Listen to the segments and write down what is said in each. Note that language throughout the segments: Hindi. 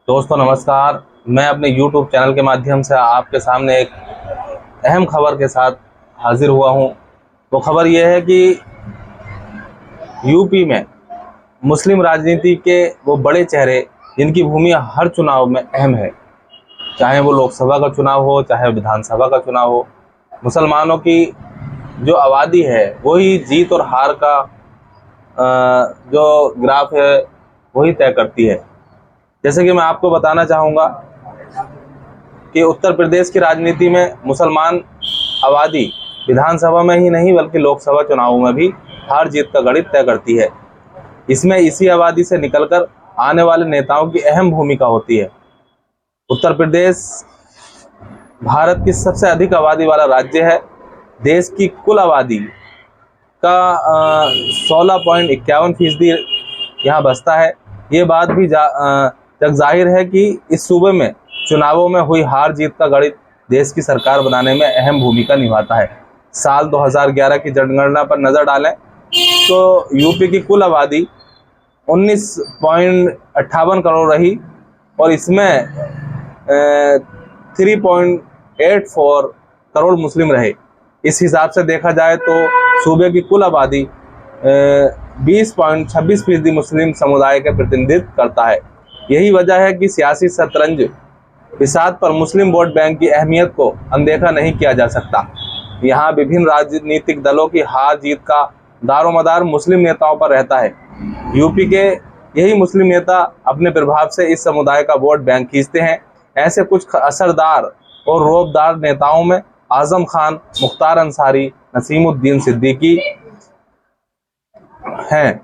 दोस्तों नमस्कार। मैं अपने YouTube चैनल के माध्यम से आपके सामने एक अहम खबर के साथ हाजिर हुआ हूं। वो खबर ये है कि यूपी में मुस्लिम राजनीति के वो बड़े चेहरे जिनकी भूमिका हर चुनाव में अहम है, चाहे वो लोकसभा का चुनाव हो चाहे विधानसभा का चुनाव हो, मुसलमानों की जो आबादी है वही जीत और हार का जो ग्राफ है वही तय करती है। जैसे कि मैं आपको बताना चाहूँगा कि उत्तर प्रदेश की राजनीति में मुसलमान आबादी विधानसभा में ही नहीं बल्कि लोकसभा चुनावों में भी हार जीत का गणित तय करती है। इसमें इसी आबादी से निकलकर आने वाले नेताओं की अहम भूमिका होती है। उत्तर प्रदेश भारत की सबसे अधिक आबादी वाला राज्य है। देश की कुल आबादी का 16.51% यहाँ बसता है। ये बात भी जग जाहिर है कि इस सूबे में चुनावों में हुई हार जीत का गणित देश की सरकार बनाने में अहम भूमिका निभाता है। साल 2011 की जनगणना पर नज़र डालें तो यूपी की कुल आबादी 19.58 करोड़ रही और इसमें 3.84 करोड़ मुस्लिम रहे। इस हिसाब से देखा जाए तो सूबे की कुल आबादी 20.26% मुस्लिम समुदाय के प्रतिनिधित्व करता है। यही वजह है कि सियासी शतरंज बिसात पर मुस्लिम वोट बैंक की अहमियत को अनदेखा नहीं किया जा सकता। यहाँ विभिन्न राजनीतिक दलों की हार जीत का दारोमदार मुस्लिम नेताओं पर रहता है। यूपी के यही मुस्लिम नेता अपने प्रभाव से इस समुदाय का वोट बैंक खींचते हैं। ऐसे कुछ असरदार और रौबदार नेताओं में आजम खान, मुख्तार अंसारी, नसीमुद्दीन सिद्दीकी हैं,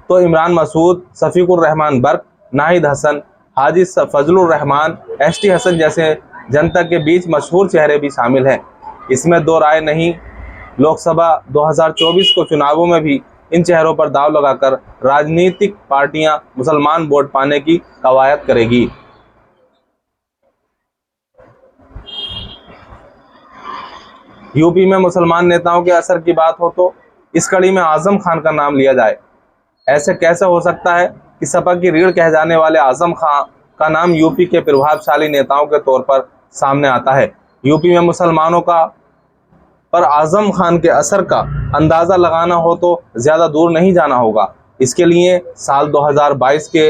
तो इमरान मसूद, शफीकुर रहमान बर्क, नाहिद हसन, हाजी फजलुर रहमान, एसटी हसन जैसे जनता के बीच मशहूर चेहरे भी शामिल हैं। इसमें दो राय नहीं, लोकसभा 2024 को चुनावों में भी इन चेहरों पर दांव लगाकर राजनीतिक पार्टियां मुसलमान वोट पाने की कवायद करेगी। यूपी में मुसलमान नेताओं के असर की बात हो तो इस कड़ी में आजम खान का नाम लिया जाए। ऐसे कैसे हो सकता है कि सपा की रीढ़ कह जाने वाले आजम खान का नाम यूपी के प्रभावशाली नेताओं के तौर पर सामने आता है। यूपी में मुसलमानों का पर आजम खान के असर का अंदाज़ा लगाना हो तो ज़्यादा दूर नहीं जाना होगा। इसके लिए साल 2022 के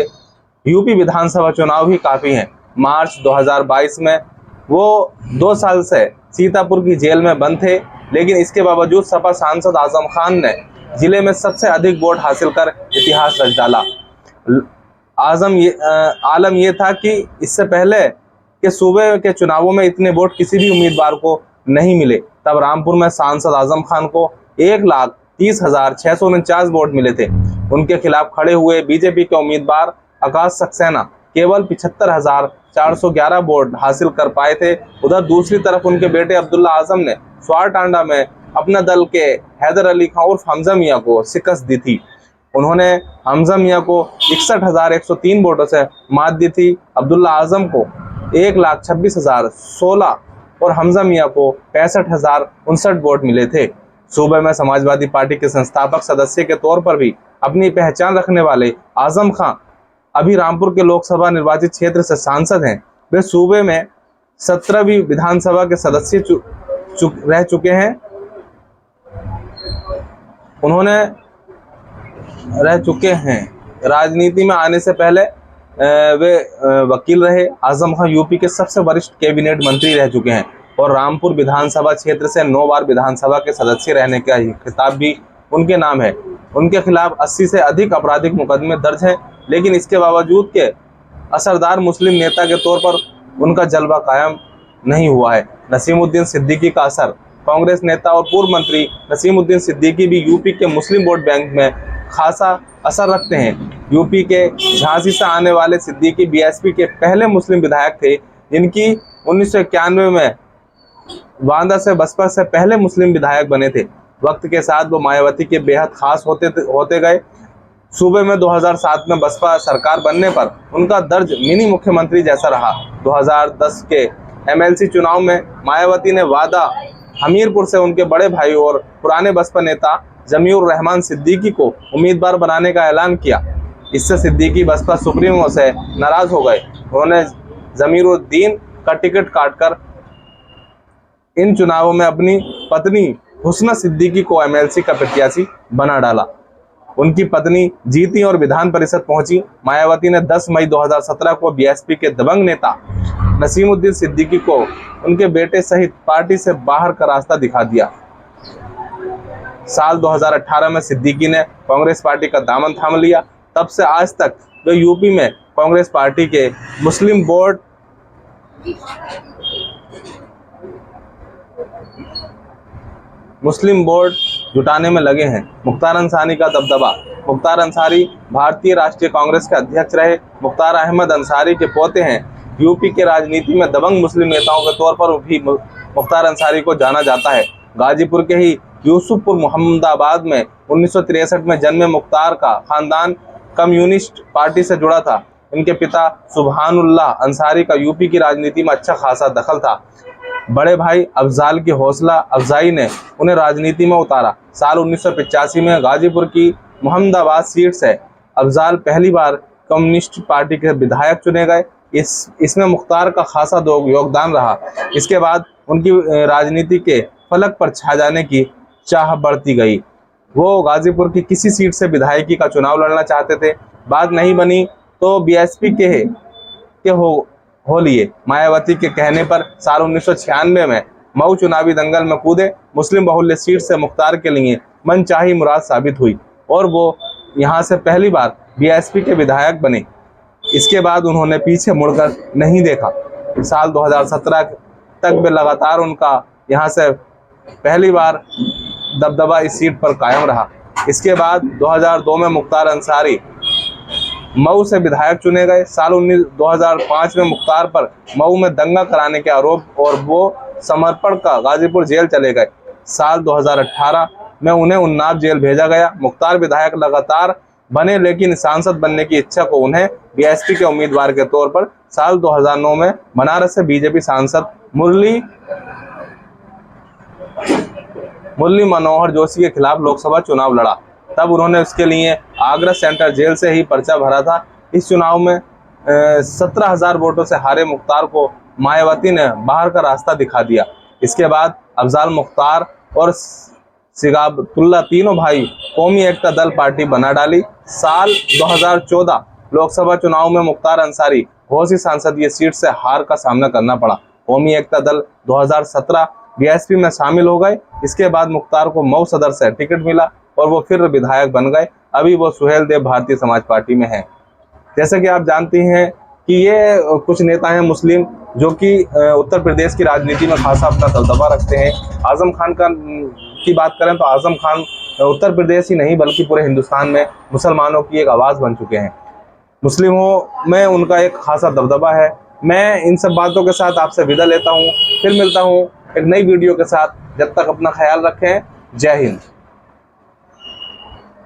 यूपी विधानसभा चुनाव ही काफ़ी हैं। मार्च 2022 में वो 2 साल से सीतापुर की जेल में बंद थे, लेकिन इसके बावजूद सपा सांसद आजम खान ने जिले में सबसे अधिक वोट हासिल कर इतिहास रच डाला। आलम ये था कि इससे पहले के सूबे के चुनावों में इतने वोट किसी भी उम्मीदवार को नहीं मिले। तब रामपुर में सांसद आजम खान को 1,30,649 वोट मिले थे। उनके खिलाफ खड़े हुए बीजेपी के उम्मीदवार आकाश सक्सेना केवल 75,411 वोट हासिल कर पाए थे। उधर दूसरी तरफ उनके बेटे अब्दुल्ला आजम ने स्वारटांडा में अपने दल के हैदर अली खान उर्फ हमजा मियां को शिकस्त दी थी। उन्होंने हमजा मियां को 61,103 वोटों से मात दी थी। अब्दुल्ला आजम को 1,26,016 और हमजा मियां को 65,059 वोट मिले थे। सूबे में समाजवादी पार्टी के संस्थापक सदस्य के तौर पर भी अपनी पहचान रखने वाले आजम खान अभी रामपुर के लोकसभा निर्वाचित क्षेत्र से सांसद हैं। वे सूबे में 17वीं विधानसभा के सदस्य रह चुके हैं। उन्होंने रह चुके हैं। राजनीति में आने से पहले वे वकील रहे। आजम खान यूपी के सबसे वरिष्ठ कैबिनेट मंत्री रह चुके हैं और रामपुर विधानसभा क्षेत्र से 9 बार विधानसभा के सदस्य रहने का खिताब भी उनके नाम है। उनके खिलाफ 80 से अधिक आपराधिक मुकदमे दर्ज हैं, लेकिन इसके बावजूद के असरदार मुस्लिम नेता के तौर पर उनका जलवा कायम नहीं हुआ है। नसीमुद्दीन सिद्दीकी का असर। कांग्रेस नेता और पूर्व मंत्री नसीमुद्दीन सिद्दीकी भी यूपी के मुस्लिम वोट बैंक में खासा असर रखते हैं। यूपी के झांसी से आने वाले सिद्दीकी बीएसपी के पहले मुस्लिम विधायक थे, जिनकी 1991 में बांदा से बसपा से पहले मुस्लिम विधायक बने थे। वक्त के साथ वो मायावती के बेहद खास होते गए। सूबे में 2007 में बसपा सरकार बनने पर उनका दर्ज मिनी मुख्यमंत्री जैसा रहा। 2010 के एमएलसी चुनाव में मायावती ने वादा हमीरपुर से उनके बड़े भाई और पुराने बसपा नेता जमीउर रहमान सिद्दीकी को उम्मीदवार बनाने का ऐलान किया। इससे सिद्दीकी बसपा सुप्रीमो से नाराज हो गए उन्होंने जमीरुद्दीन का टिकट काटकर इन चुनावों में अपनी पत्नी हुस्ना सिद्दीकी को एमएलसी का प्रत्याशी बना डाला। उनकी पत्नी जीती और विधान परिषद पहुंची। मायावती ने 10 मई 2017 को बीएसपी के दबंग नेता नसीमुद्दीन सिद्दीकी को उनके बेटे सहित पार्टी से बाहर का रास्ता दिखा दिया। साल 2018 में सिद्दीकी ने कांग्रेस पार्टी का दामन थाम लिया। तब से आज तक वे यूपी में कांग्रेस पार्टी के मुस्लिम बोर्ड जुटाने में लगे हैं। मुख्तार अंसारी का दबदबा। मुख्तार अंसारी भारतीय राष्ट्रीय कांग्रेस के अध्यक्ष रहे। मुख्तार अहमद अंसारी के पोते हैं। यूपी के राजनीति में दबंग मुस्लिम नेताओं के तौर पर भी मुख्तार अंसारी को जाना जाता है। गाजीपुर के ही यूसुफपुर मोहम्मदाबाद में 1963 में जन्मे मुख्तार का खानदान कम्युनिस्ट पार्टी से जुड़ा था। इनके पिता सुभानुल्लाह अंसारी का यूपी की राजनीति में अच्छा खासा दखल था। बड़े भाई अफजाल की हौसला अफजाई ने उन्हें राजनीति में उतारा। साल 1985 में गाजीपुर की मोहम्मदाबाद सीट से अफजाल पहली बार कम्युनिस्ट पार्टी के विधायक चुने गए। इसमें मुख्तार का खासा योगदान रहा। इसके बाद उनकी राजनीति के फलक पर छा जाने की चाह बढ़ती गई। वो गाजीपुर की किसी सीट से विधायकी का चुनाव लड़ना चाहते थे। बात नहीं बनी तो बीएसपी के हो लिए। मायावती के कहने पर साल 1996 में मऊ चुनावी दंगल में कूदे। मुस्लिम बहुल्य सीट से मुख्तार के लिए मनचाही मुराद साबित हुई और वो यहां से पहली बार बीएसपी के विधायक बने। इसके बाद उन्होंने पीछे मुड़कर नहीं देखा। साल 2017 तक भी लगातार उनका यहां से पहली बार दबदबा इस सीट पर कायम रहा। इसके बाद 2002 में मुख्तार अंसारी मऊ से विधायक चुने गए। साल 2005 में मुख्तार पर मऊ में दंगा कराने के आरोप और वो समर्पण का गाजीपुर जेल चले गए। साल 2018 में उन्हें उन्नाव जेल भेजा गया। मुख्तार विधायक लगातार बने लेकिन सांसद बनने की इच्छा को उन्हें बीएसपी के उम्मीदवार के तौर पर साल 2009 में बनारस से बीजेपी सांसद मुरली मनोहर जोशी के खिलाफ लोकसभा चुनाव लड़ा। तब उन्होंने उसके लिए आगरा सेंट्रल जेल से ही पर्चा भरा था। इस चुनाव में 17,000 वोटों से हारे मुख्तार को मायावती ने बाहर का रास्ता दिखा दिया। इसके बाद अफजाल, मुख्तार और सिगाबतुल्ला तीनों भाई कौमी एकता दल पार्टी बना डाली। साल 2014 लोकसभा चुनाव में मुख्तार अंसारी घोसी संसदीय सीट से हार का सामना करना पड़ा। कौमी एकता दल 2017 बीएसपी में शामिल हो गए। इसके बाद मुख्तार को मऊ सदर से टिकट मिला और वो फिर विधायक बन गए। अभी वो सुहेल देव भारतीय समाज पार्टी में हैं। जैसे कि आप जानती हैं कि ये कुछ नेता हैं मुस्लिम जो कि उत्तर प्रदेश की राजनीति में खासा अपना दबदबा रखते हैं। आजम खान की बात करें तो आजम खान उत्तर प्रदेश ही नहीं बल्कि पूरे हिंदुस्तान में मुसलमानों की एक आवाज़ बन चुके हैं। मुस्लिमों में उनका एक खासा दबदबा है। मैं इन सब बातों के साथ आपसे विदा लेता हूँ। फिर मिलता हूँ एक नई वीडियो के साथ। जब तक अपना ख्याल रखें। जय हिंद।